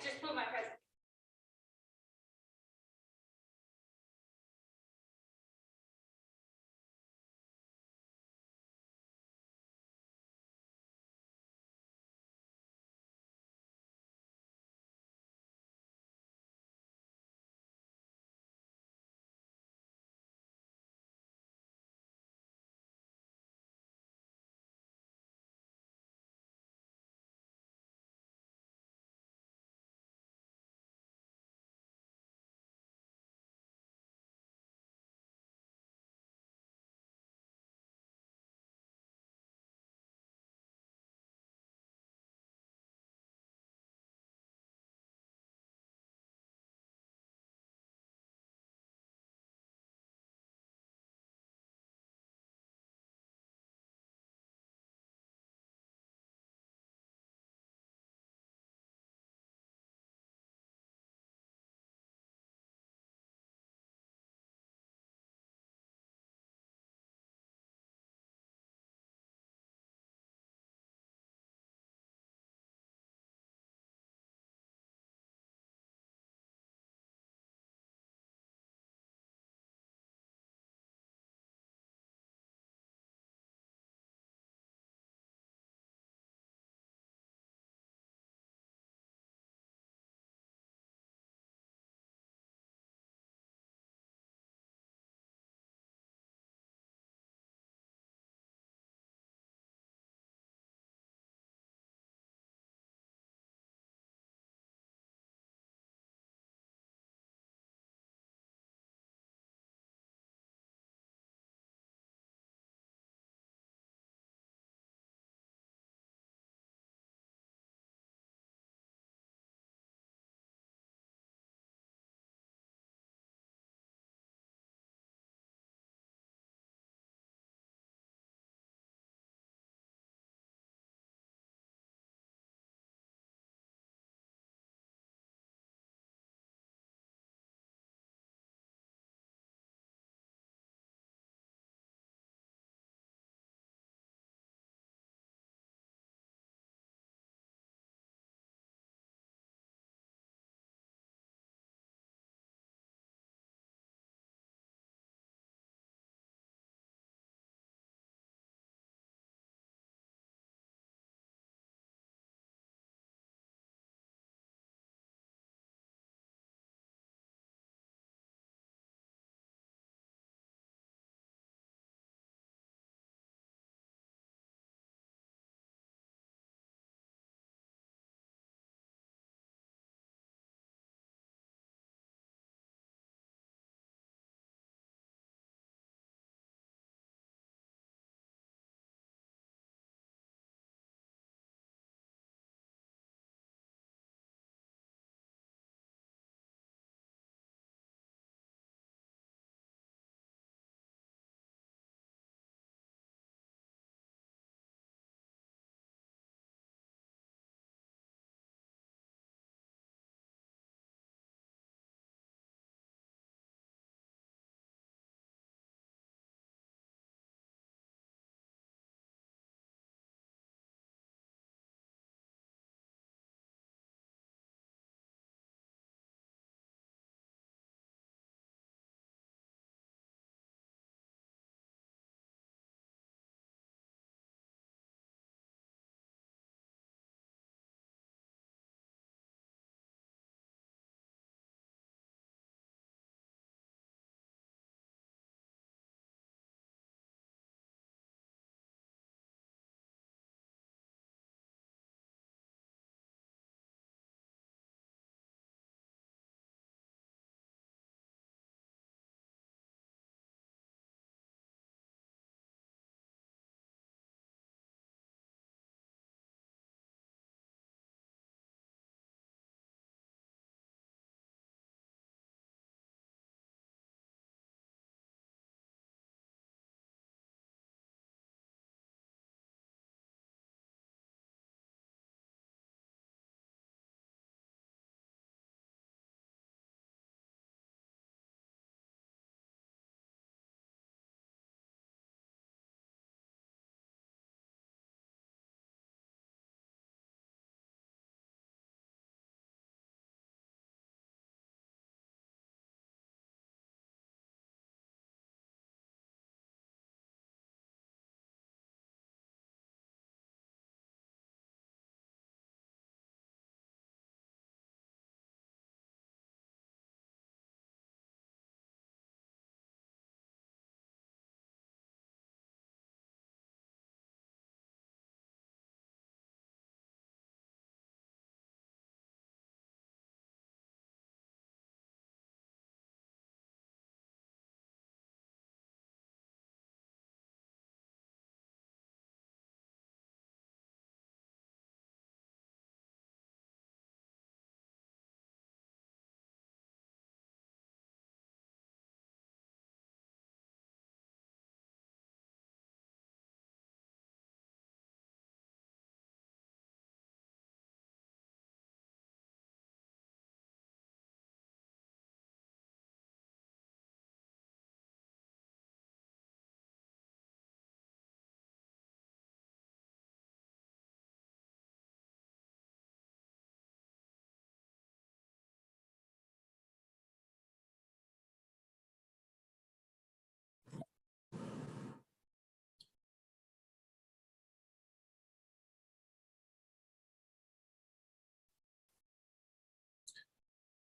just put my present.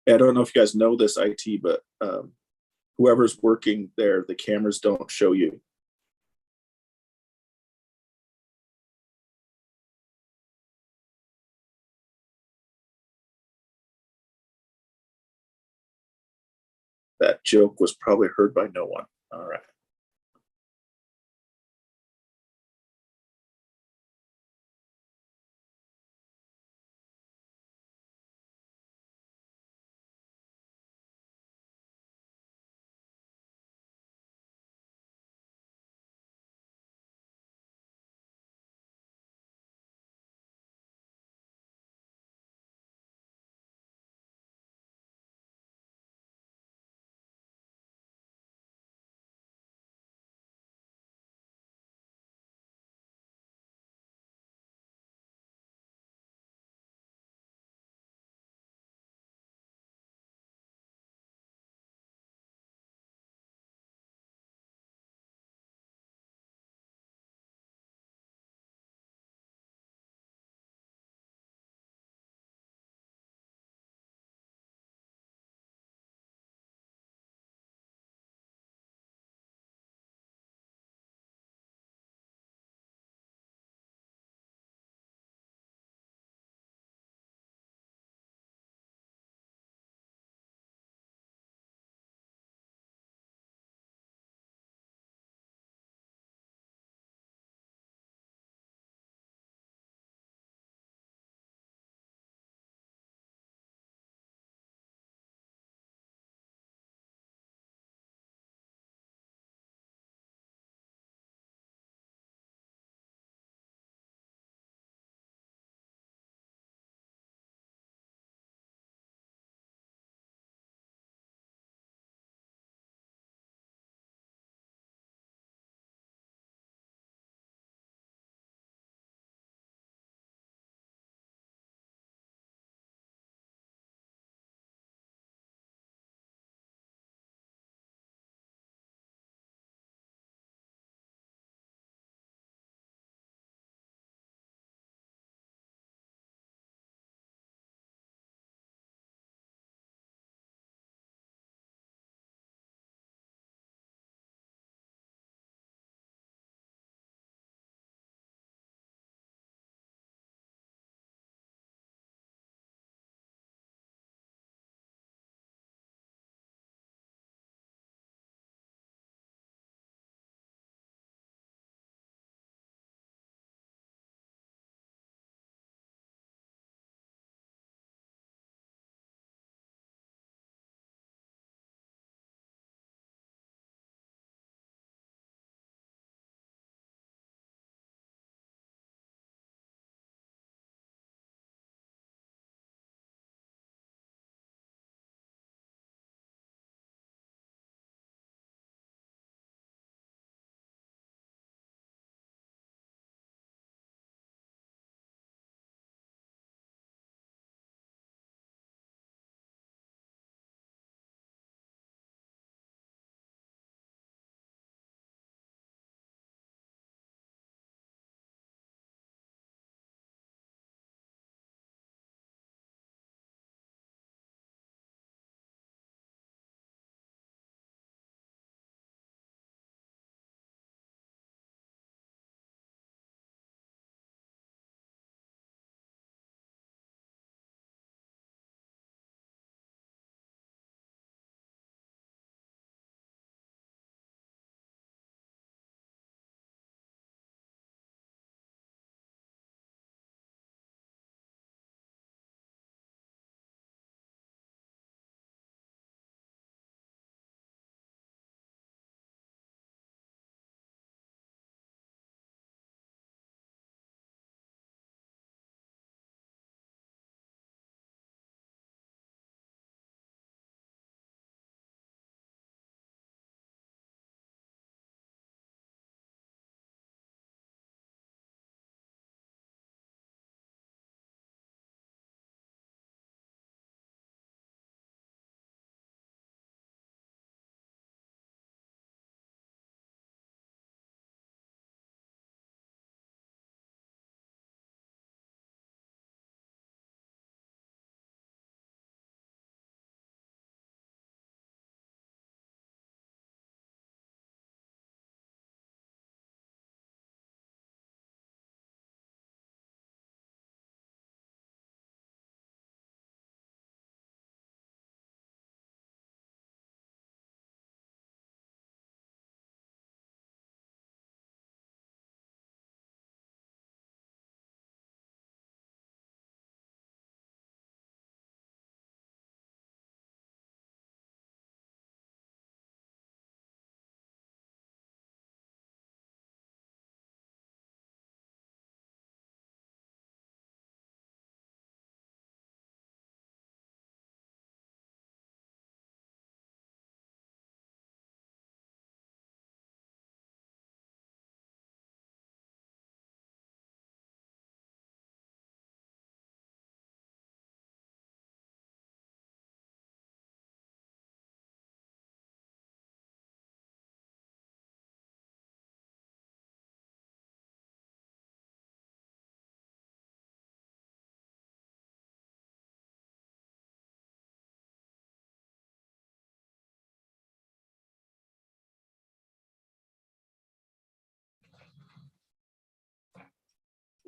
I don't know if you guys know this, IT, but whoever's working there, the cameras don't show you. That joke was probably heard by no one. All right.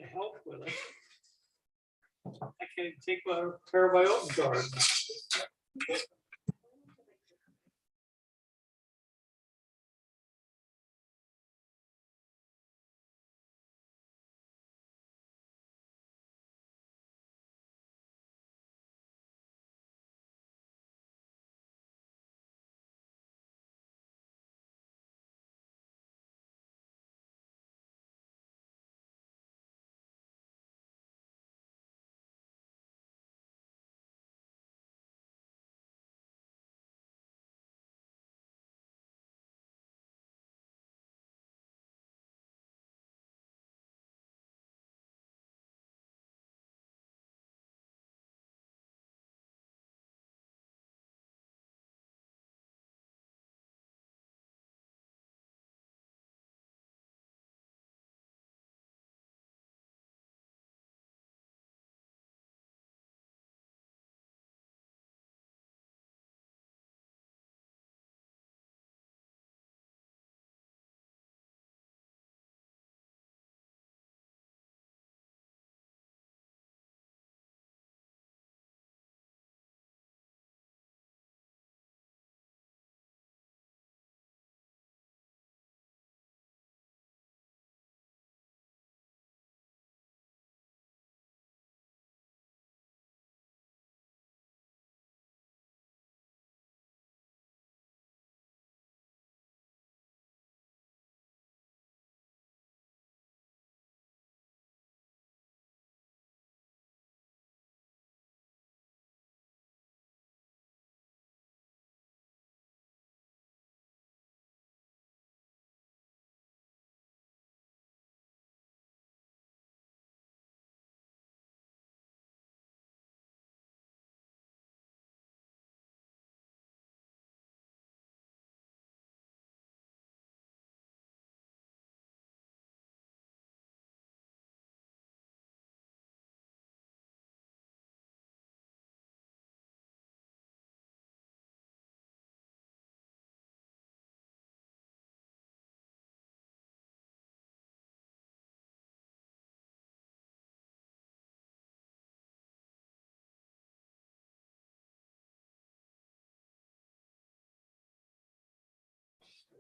to help with it. I can't take care of my own garden.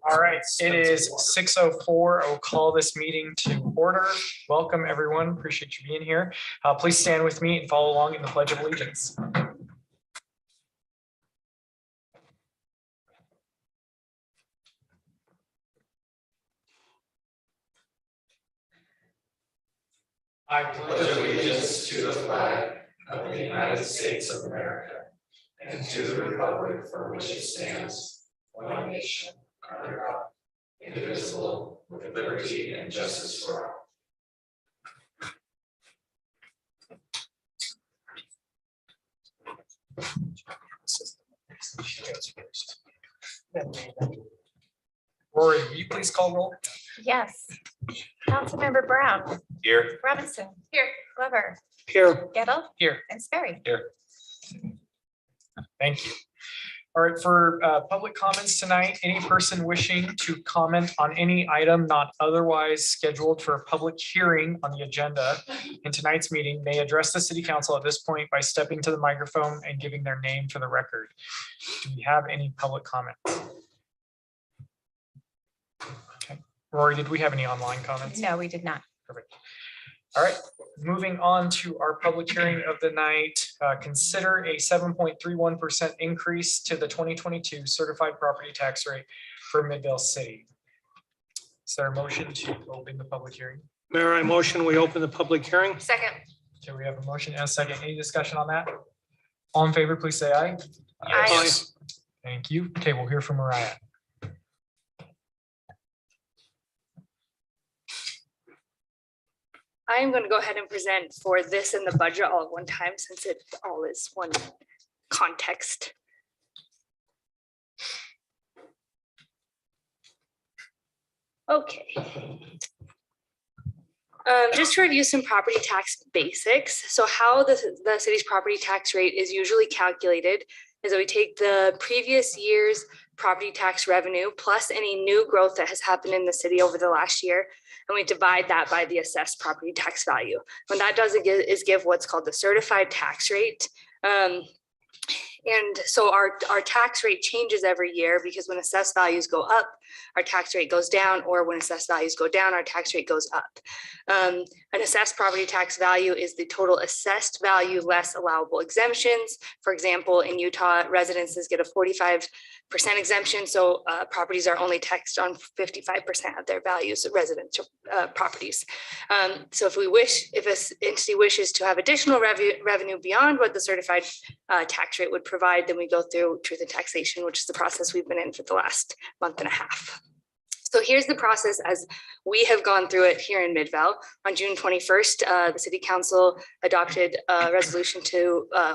All right, it is 6:04. I will call this meeting to order. Welcome, everyone. Appreciate you being here. Please stand with me and follow along in the Pledge of Allegiance. I pledge allegiance to the flag of the United States of America and to the republic for which it stands, one nation, under God, indivisible, with liberty and justice for all. Rory, will you please call roll? Yes. Councilmember Brown. Here. Robinson. Here. Glover. Here. Gettle. Here. And Sperry. Here. Thank you. All right, for public comments tonight, any person wishing to comment on any item not otherwise scheduled for a public hearing on the agenda in tonight's meeting may address the city council at this point by stepping to the microphone and giving their name for the record. Do we have any public comments? Okay. Rory, did we have any online comments? No, we did not. Perfect. All right, moving on to our public hearing of the night. Consider a 7.31% increase to the 2022 certified property tax rate for Midvale City. Is there a motion to open the public hearing? Mayor, I motion we open the public hearing. Second. Okay, we have a motion and a second. Any discussion on that? All in favor, please say aye. Aye. Thank you. Okay, we'll hear from Mariah. I am going to go ahead and present for this and the budget all at one time since it all is one context. Okay. Just to review some property tax basics. So how the city's property tax rate is usually calculated is that we take the previous year's property tax revenue plus any new growth that has happened in the city over the last year. and we divide that by the assessed property tax value. What that does is give what's called the certified tax rate. And so our tax rate changes every year because when assessed values go up, our tax rate goes down, or when assessed values go down, our tax rate goes up. An assessed property tax value is the total assessed value less allowable exemptions. For example, in Utah, residences get a 45% exemption, so properties are only taxed on 55% of their values, residential properties. So if an entity wishes to have additional revenue beyond what the certified tax rate would provide, then we go through truth and taxation, which is the process we've been in for the last month and a half. So here's the process as we have gone through it here in Midvale. On June 21st, the City Council adopted a resolution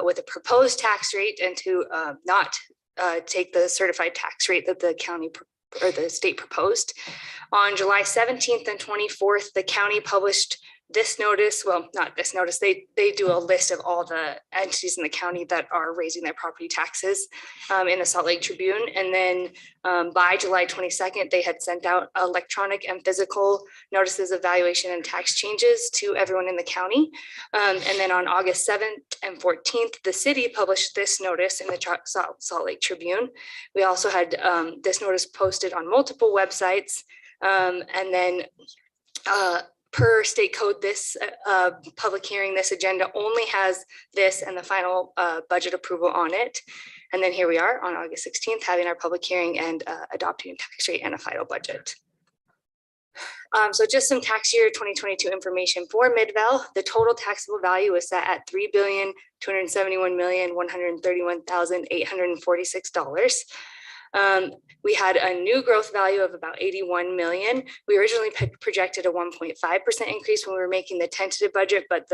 with a proposed tax rate and to not take the certified tax rate that the county or the state proposed. On July 17th and 24th, the county published this notice, well, not this notice, they do a list of all the entities in the county that are raising their property taxes in the Salt Lake Tribune. And then by July 22nd, they had sent out electronic and physical notices of valuation and tax changes to everyone in the county. And then on August 7th and 14th, the city published this notice in the Salt Lake Tribune. We also had this notice posted on multiple websites. And then per state code, this public hearing, this agenda only has this and the final budget approval on it. And then here we are on August 16th, having our public hearing and adopting a tax rate and a final budget. So just some tax year 2022 information for Midvale. The total taxable value is set at $3,271,131,846. We had a new growth value of about 81 million. We originally projected a 1.5% increase when we were making the tentative budget, but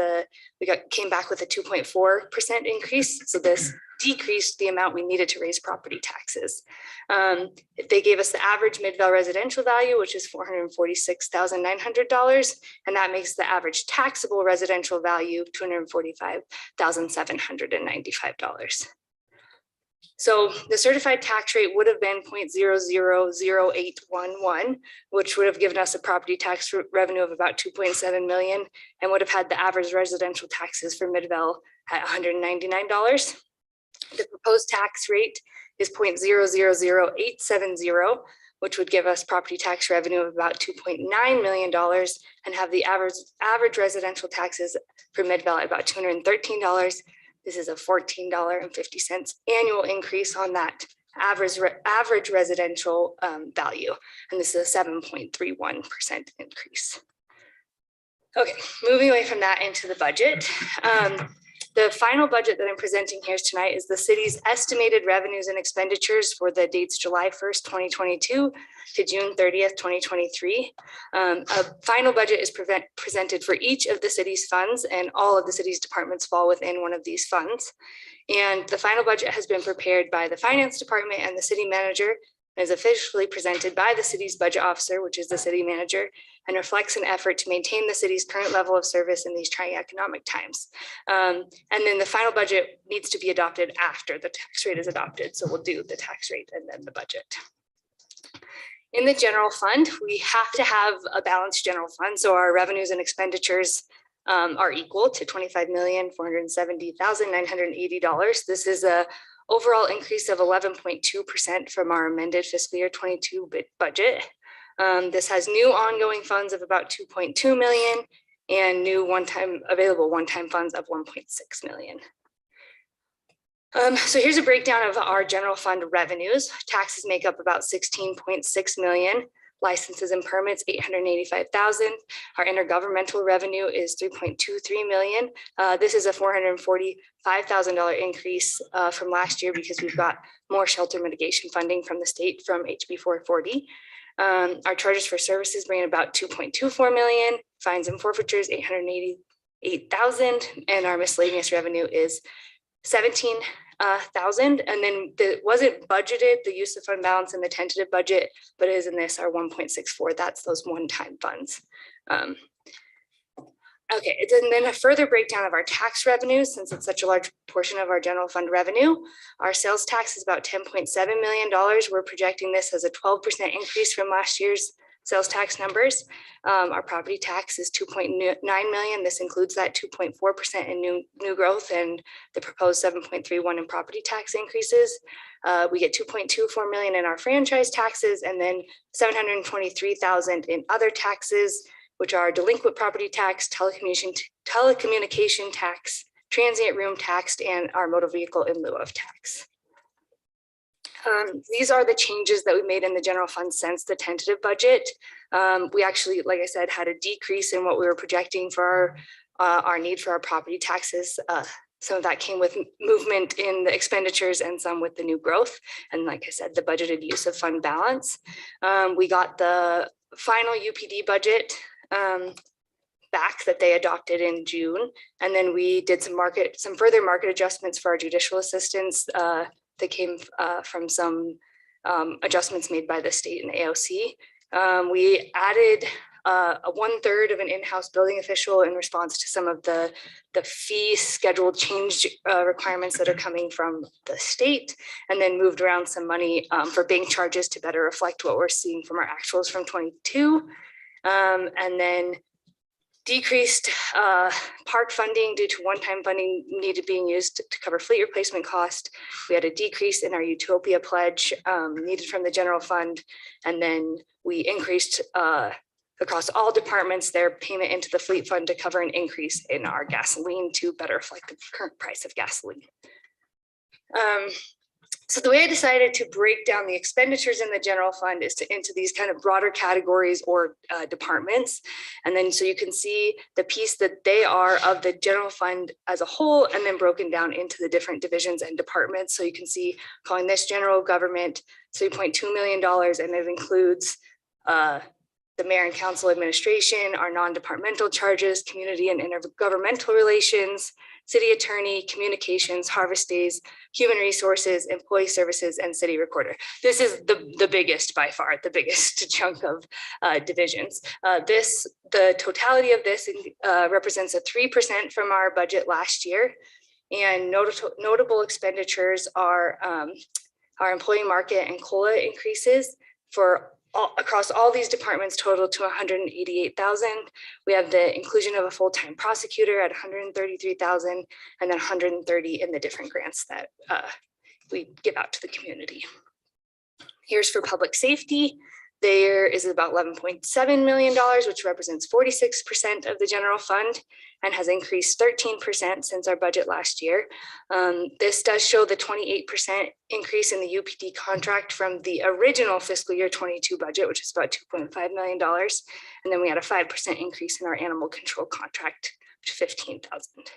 came back with a 2.4% increase. So this decreased the amount we needed to raise property taxes. They gave us the average Midvale residential value, which is $446,900, and that makes the average taxable residential value $245,795. So the certified tax rate would have been 0.000811, which would have given us a property tax revenue of about 2.7 million and would have had the average residential taxes for Midvale at $199. The proposed tax rate is 0.000870, which would give us property tax revenue of about $2.9 million and have the average residential taxes for Midvale at about $213. This is a $14.50 annual increase on that average residential value. And this is a 7.31% increase. Okay, moving away from that into the budget. The final budget that I'm presenting here tonight is the city's estimated revenues and expenditures for the dates July 1st, 2022 to June 30th, 2023. A final budget is presented for each of the city's funds, and all of the city's departments fall within one of these funds. And the final budget has been prepared by the finance department and the city manager, and is officially presented by the city's budget officer, which is the city manager, and reflects an effort to maintain the city's current level of service in these trying economic times. And then the final budget needs to be adopted after the tax rate is adopted. So we'll do the tax rate and then the budget. In the general fund, we have to have a balanced general fund. So our revenues and expenditures are equal to $25,470,980. This is a overall increase of 11.2% from our amended fiscal year 22 budget. This has new ongoing funds of about 2.2 million and new available one-time funds of 1.6 million. So here's a breakdown of our general fund revenues. Taxes make up about 16.6 million. Licenses and permits, 885,000. Our intergovernmental revenue is 3.23 million. This is a $445,000 increase from last year because we've got more shelter mitigation funding from the state from HB 440. Our charges for services bring in about 2.24 million. Fines and forfeitures, 888,000. And our miscellaneous revenue is 17,000. And then it wasn't budgeted, the use of fund balance in the tentative budget, but it is in this, our 1.64. That's those one-time funds. Okay, and then a further breakdown of our tax revenues, since it's such a large portion of our general fund revenue. Our sales tax is about $10.7 million. We're projecting this as a 12% increase from last year's sales tax numbers. Our property tax is 2.9 million. This includes that 2.4% in new growth and the proposed 7.31 in property tax increases. We get 2.24 million in our franchise taxes, and then 723,000 in other taxes, which are delinquent property tax, telecommunication tax, transient room tax, and our motor vehicle in lieu of tax. These are the changes that we made in the general fund since the tentative budget. We actually, like I said, had a decrease in what we were projecting for our need for our property taxes. Some of that came with movement in the expenditures and some with the new growth. And like I said, the budgeted use of fund balance. We got the final UPD budget back that they adopted in June. And then we did some further market adjustments for our judicial assistants that came from some adjustments made by the state and AOC. We added a 1/3 of an in-house building official in response to some of the fee schedule change requirements that are coming from the state, and then moved around some money for bank charges to better reflect what we're seeing from our actuals from 22. And then decreased park funding due to one-time funding needed being used to cover fleet replacement cost. We had a decrease in our Utopia pledge needed from the general fund. And then we increased across all departments their payment into the fleet fund to cover an increase in our gasoline to better reflect the current price of gasoline. So the way I decided to break down the expenditures in the general fund is into these kind of broader categories or departments. And then so you can see the piece that they are of the general fund as a whole, and then broken down into the different divisions and departments. So you can see calling this general government $3.2 million, and it includes the mayor and council administration, our non-departmental charges, community and intergovernmental relations, city attorney, communications, harvest days, human resources, employee services, and city recorder. This is the biggest, by far, the biggest chunk of divisions. The totality of this represents a 3% from our budget last year. And notable expenditures are our employee market and COLA increases for across all these departments total to 188,000. We have the inclusion of a full-time prosecutor at 133,000, and then 130 in the different grants that we give out to the community. Here's for public safety. There is about $11.7 million, which represents 46% of the general fund and has increased 13% since our budget last year. This does show the 28% increase in the UPD contract from the original fiscal year 22 budget, which is about $2.5 million. And then we had a 5% increase in our animal control contract, which is $15,000.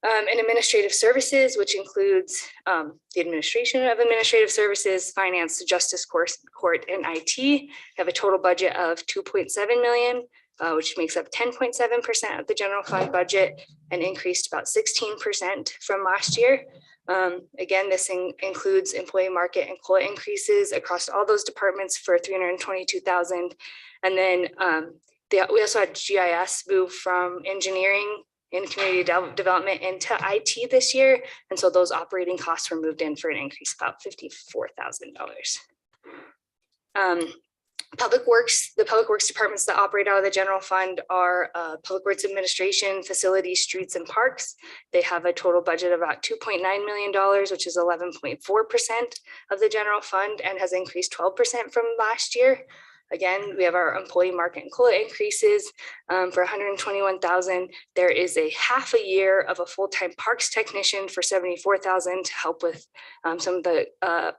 And administrative services, which includes the administration of administrative services, finance, justice court, and IT, have a total budget of $2.7 million, which makes up 10.7% of the general fund budget and increased about 16% from last year. Again, this includes employee market and COLA increases across all those departments for $322,000. And then we also had GIS move from engineering in community development into IT this year. And so those operating costs were moved in for an increase of about $54,000. Public Works, the Public Works departments that operate out of the general fund are Public Works Administration, Facilities, Streets, and Parks. They have a total budget of about $2.9 million, which is 11.4% of the general fund and has increased 12% from last year. Again, we have our employee market and COLA increases for $121,000. There is a half a year of a full-time parks technician for $74,000 to help with some of the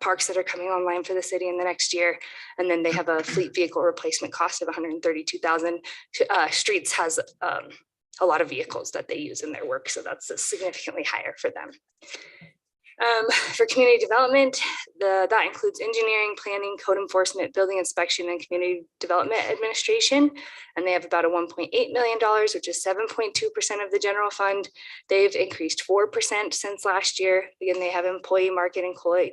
parks that are coming online for the city in the next year. And then they have a fleet vehicle replacement cost of $132,000. Streets has a lot of vehicles that they use in their work, so that's significantly higher for them. For community development, that includes engineering, planning, code enforcement, building inspection, and community development administration. And they have about a $1.8 million, which is 7.2% of the general fund. They've increased 4% since last year. Again, they have employee market and COLA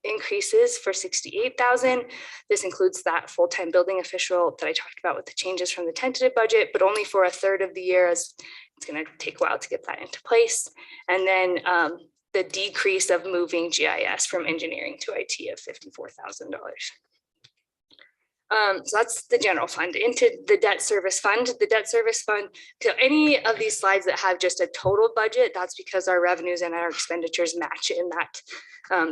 increases for $68,000. This includes that full-time building official that I talked about with the changes from the tentative budget, but only for a third of the year, as it's going to take a while to get that into place. And then the decrease of moving GIS from engineering to IT of $54,000. So that's the general fund. Into the debt service fund. The debt service fund, to any of these slides that have just a total budget, that's because our revenues and our expenditures match in that.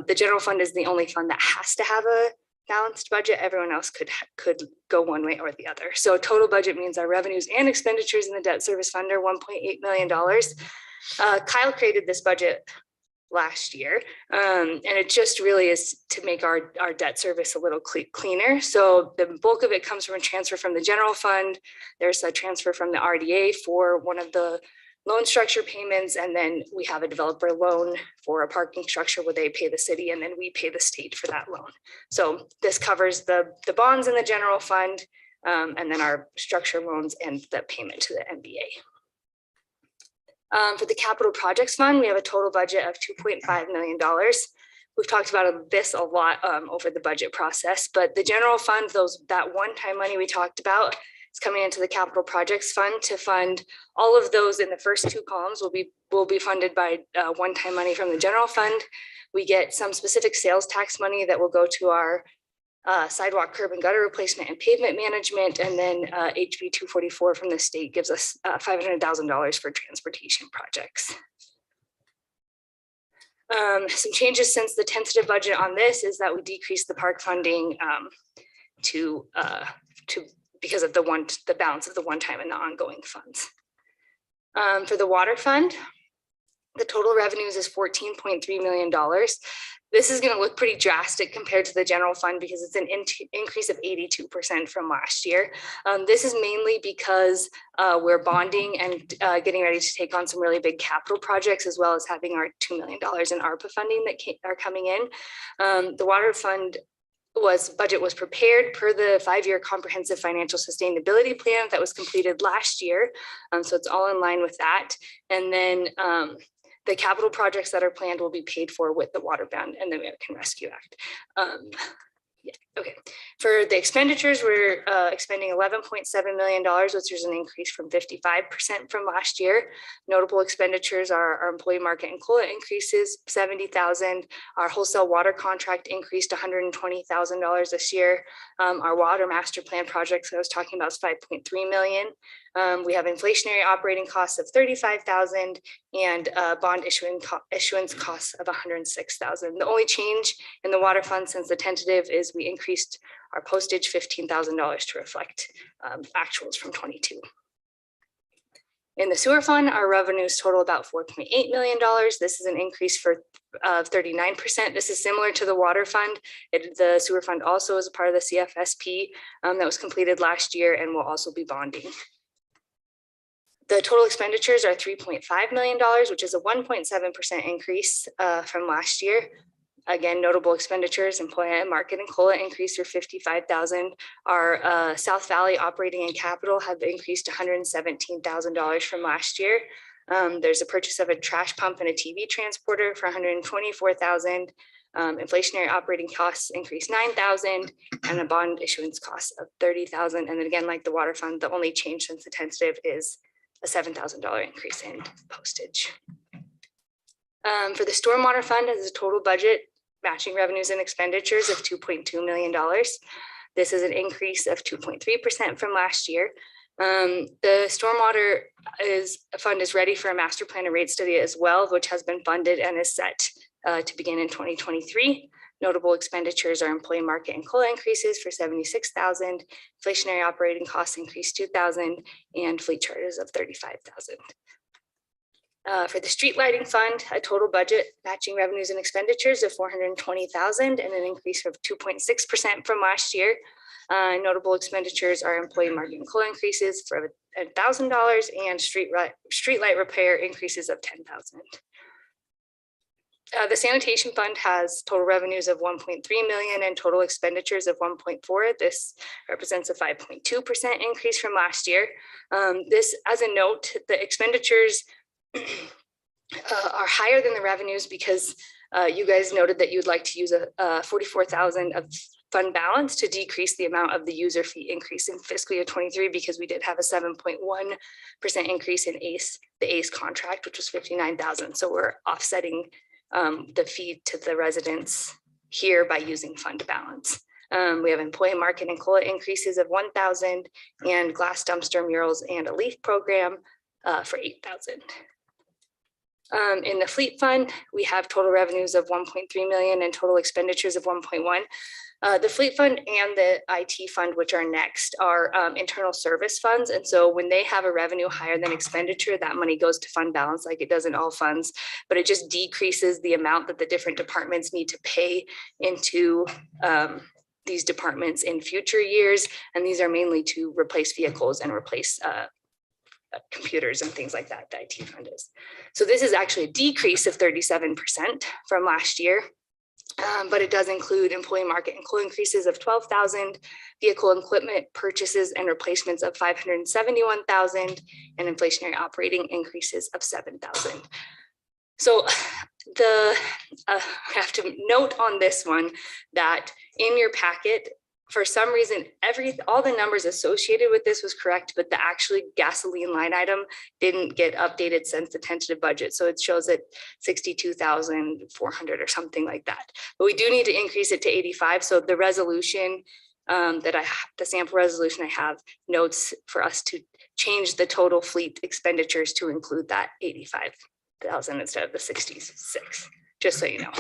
The general fund is the only fund that has to have a balanced budget. Everyone else could go one way or the other. So total budget means our revenues and expenditures in the debt service fund are $1.8 million. Kyle created this budget last year. And it just really is to make our debt service a little cleaner. So the bulk of it comes from a transfer from the general fund. There's a transfer from the RDA for one of the loan structure payments. And then we have a developer loan for a parking structure where they pay the city and then we pay the state for that loan. So this covers the bonds in the general fund and then our structure loans and the payment to the MBA. For the capital projects fund, we have a total budget of $2.5 million. We've talked about this a lot over the budget process, but the general fund, that one-time money we talked about is coming into the capital projects fund to fund all of those in the first two columns will be funded by one-time money from the general fund. We get some specific sales tax money that will go to our sidewalk, curb and gutter replacement and pavement management, and then HB 244 from the state gives us $500,000 for transportation projects. Some changes since the tentative budget on this is that we decreased the park funding because of the balance of the one-time and the ongoing funds. For the water fund, the total revenues is $14.3 million. This is going to look pretty drastic compared to the general fund because it's an increase of 82% from last year. This is mainly because we're bonding and getting ready to take on some really big capital projects, as well as having our $2 million in ARPA funding that are coming in. The water fund budget was prepared per the 5-year comprehensive financial sustainability plan that was completed last year. So it's all in line with that. And then the capital projects that are planned will be paid for with the water bond and the American Rescue Act. Yeah, okay. For the expenditures, we're expending $11.7 million, which is an increase from 55% from last year. Notable expenditures are our employee market and COLA increases, $70,000. Our wholesale water contract increased $120,000 this year. Our water master plan projects that I was talking about is $5.3 million. We have inflationary operating costs of $35,000 and bond issuance costs of $106,000. The only change in the water fund since the tentative is we increased our postage $15,000 to reflect actuals from 22. In the sewer fund, our revenues total about $4.8 million. This is an increase of 39%. This is similar to the water fund. The sewer fund also is a part of the CFSP that was completed last year and will also be bonding. The total expenditures are $3.5 million, which is a 1.7% increase from last year. Again, notable expenditures, employee market and COLA increased for $55,000. Our South Valley operating and capital have increased $117,000 from last year. There's a purchase of a trash pump and a TV transporter for $124,000. Inflationary operating costs increased $9,000 and a bond issuance cost of $30,000. And then again, like the water fund, the only change since the tentative is a $7,000 increase in postage. For the stormwater fund, has a total budget matching revenues and expenditures of $2.2 million. This is an increase of 2.3% from last year. The stormwater fund is ready for a master plan and rate study as well, which has been funded and is set to begin in 2023. Notable expenditures are employee market and COLA increases for $76,000, inflationary operating costs increased $2,000, and fleet charges of $35,000. For the street lighting fund, a total budget matching revenues and expenditures of $420,000 and an increase of 2.6% from last year. Notable expenditures are employee market and COLA increases for $1,000 and street light repair increases of $10,000. The sanitation fund has total revenues of $1.3 million and total expenditures of $1.4 million. This represents a 5.2% increase from last year. This, as a note, the expenditures are higher than the revenues because you guys noted that you'd like to use a $44,000 of fund balance to decrease the amount of the user fee increase in fiscal year 23 because we did have a 7.1% increase in the ACE contract, which was $59,000. So we're offsetting the fee to the residents here by using fund balance. We have employee market and COLA increases of 1,000 and glass dumpster murals and a leaf program for 8,000. In the fleet fund, we have total revenues of 1.3 million and total expenditures of 1.1. The fleet fund and the IT fund, which are next, are internal service funds. And so when they have a revenue higher than expenditure, that money goes to fund balance like it does in all funds, but it just decreases the amount that the different departments need to pay into these departments in future years. And these are mainly to replace vehicles and replace computers and things like that, the IT fund is. So this is actually a decrease of 37% from last year. But it does include employee market and COLA increases of 12,000, vehicle and equipment purchases and replacements of 571,000, and inflationary operating increases of 7,000. So I have to note on this one that in your packet, for some reason, all the numbers associated with this was correct, but the actually gasoline line item didn't get updated since the tentative budget. So it shows it 62,400 or something like that. But we do need to increase it to 85. So the resolution the sample resolution I have notes for us to change the total fleet expenditures to include that 85,000 instead of the 66, just so you know.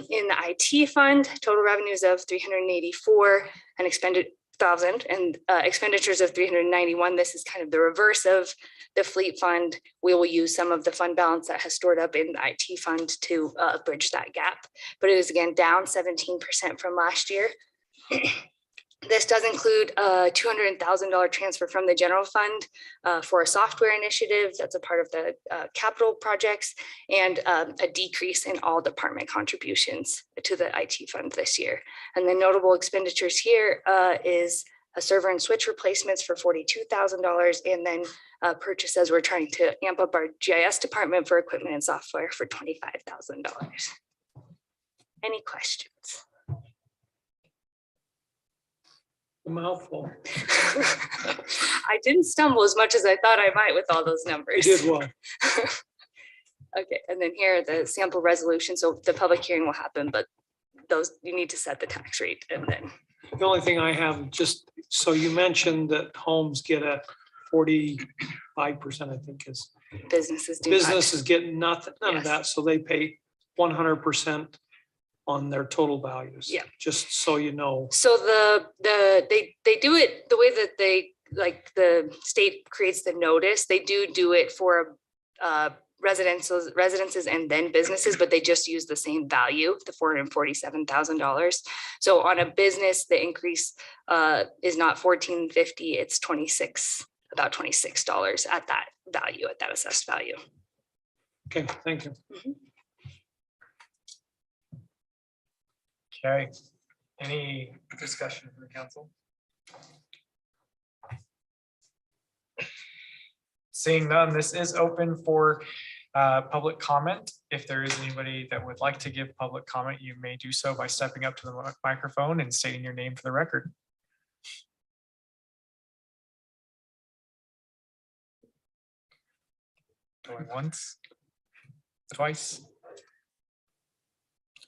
In the IT fund, total revenues of 384 and expended 1,000 and expenditures of 391. This is kind of the reverse of the fleet fund. We will use some of the fund balance that has stored up in the IT fund to bridge that gap, but it is again down 17% from last year. This does include a $200,000 transfer from the general fund for a software initiative that's a part of the capital projects, and a decrease in all department contributions to the IT fund this year. And the notable expenditures here is a server and switch replacements for $42,000, and then purchases. We're trying to amp up our GIS department for equipment and software for $25,000. Any questions? A mouthful. I didn't stumble as much as I thought I might with all those numbers. You did well. Okay, and then here are the sample resolution. So the public hearing will happen, but those, you need to set the tax rate and then. The only thing I have, just so you mentioned that homes get a 45%, I think is. Businesses do not. Businesses get nothing, none of Yes. that, so they pay 100% on their total values. Yeah. Just so you know. So they do it the way that they, like the state creates the notice, they do it for residences and then businesses, but they just use the same value, the $447,000. So on a business, the increase is not $1,450, it's about $26 at that value, at that assessed value. Okay, thank you. Okay, any discussion from the council? Seeing none, this is open for public comment. If there is anybody that would like to give public comment, you may do so by stepping up to the microphone and stating your name for the record. Going once, twice.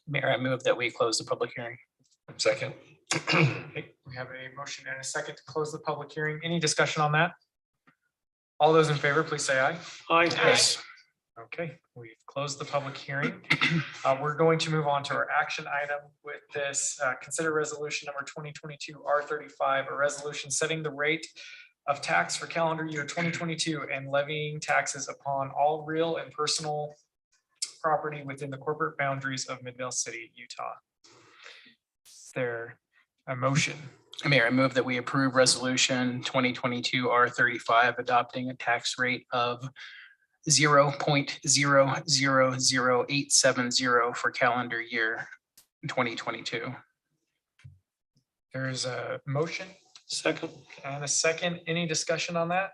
Mayor, I move that we close the public hearing. Second. Okay, we have a motion and a second to close the public hearing. Any discussion on that? All those in favor, please say aye. Aye. Yes. Okay, we've closed the public hearing. We're going to move on to our action item with this. Consider resolution number 2022 R35, a resolution setting the rate of tax for calendar year 2022 and levying taxes upon all real and personal property within the corporate boundaries of Midvale City, Utah. Is there a motion? Mayor, I move that we approve resolution 2022 R35, adopting a tax rate of 0.000870 for calendar year 2022. There's a motion Second. and a second. Any discussion on that?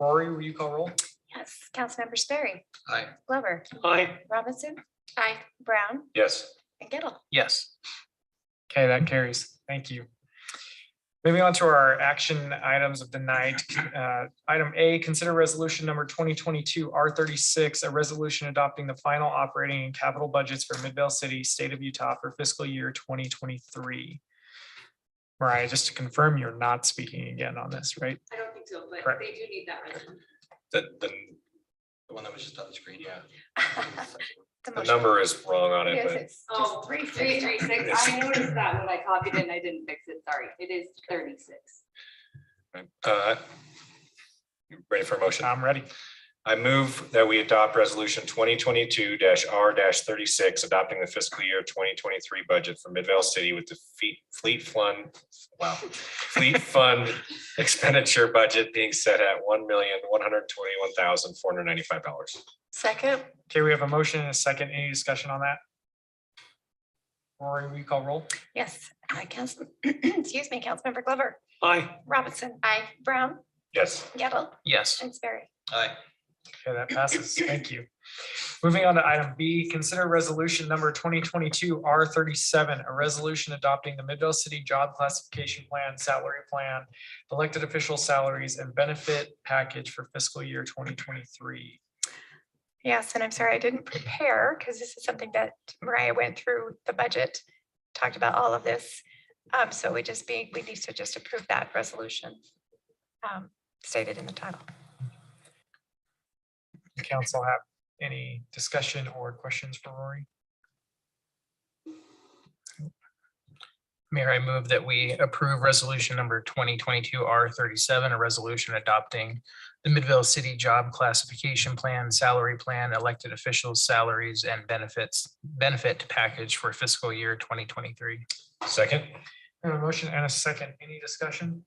Rory, will you call roll? Yes, Councilmember Sperry, Aye. Glover, Aye. Robinson. Aye. Brown Yes. and Gettle. Yes. Okay, that carries. Thank you. Moving on to our action items of the night. Item A, consider resolution number 2022 R36, a resolution adopting the final operating and capital budgets for Midvale City, state of Utah for fiscal year 2023. Mariah, just to confirm, you're not speaking again on this, right? I don't think so, but Correct. they do need that resolution. The one that was just on the screen, yeah. The The motion. number is wrong on it, Yes, but it's Oh, just 3 336. I noticed that when I copied it and I didn't fix it. Sorry. It is 36. you ready for a motion? I'm ready. I move that we adopt resolution 2022 R-36, adopting the fiscal year 2023 budget for Midvale City with the fleet fund expenditure budget being set at $1,121,495. Second. Okay, we have a motion and a second. Any discussion on that? Rory, will you call roll? Yes, excuse me, Councilmember Glover, Aye. Robinson. Aye. Brown, Yes. Gettle, Yes. and Sperry. Aye. Okay, that passes. Thank you. Moving on to item B, consider resolution number 2022 R37, a resolution adopting the Midvale City Job Classification Plan, Salary Plan, elected official salaries, and benefit package for fiscal year 2023. Yes, and I'm sorry I didn't prepare because this is something that Mariah went through the budget, talked about all of this. So we need to just approve that resolution stated in the title. Council have any discussion or questions for Rory? Mayor, I move that we approve resolution number 2022 R37, a resolution adopting the Midvale City Job Classification Plan, Salary Plan, elected officials' salaries, and benefit package for fiscal year 2023. Second? We have a motion and a second. Any discussion?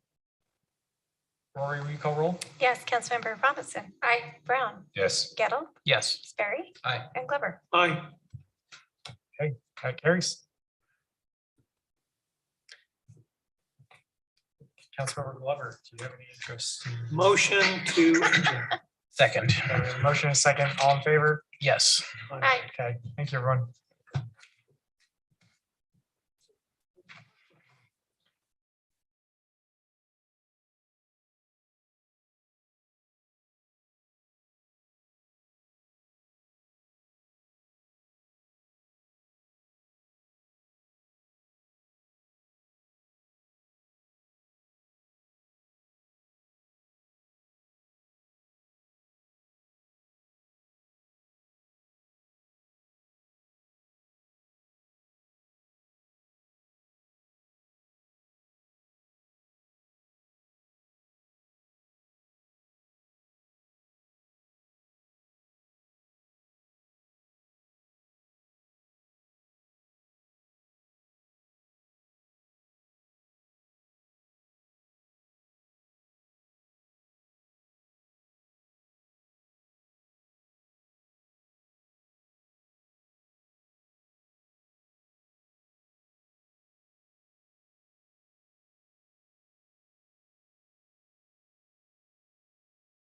Rory, will you call roll? Yes, Councilmember Robinson. Aye. Brown, Yes. Gettle, Yes. Sperry. Aye. And Glover. Aye. That carries. Councilmember Glover, do you have any interest? Motion to adjourn. Second. Motion and a second. All in favor? Yes. Aye. Okay, thank you, everyone.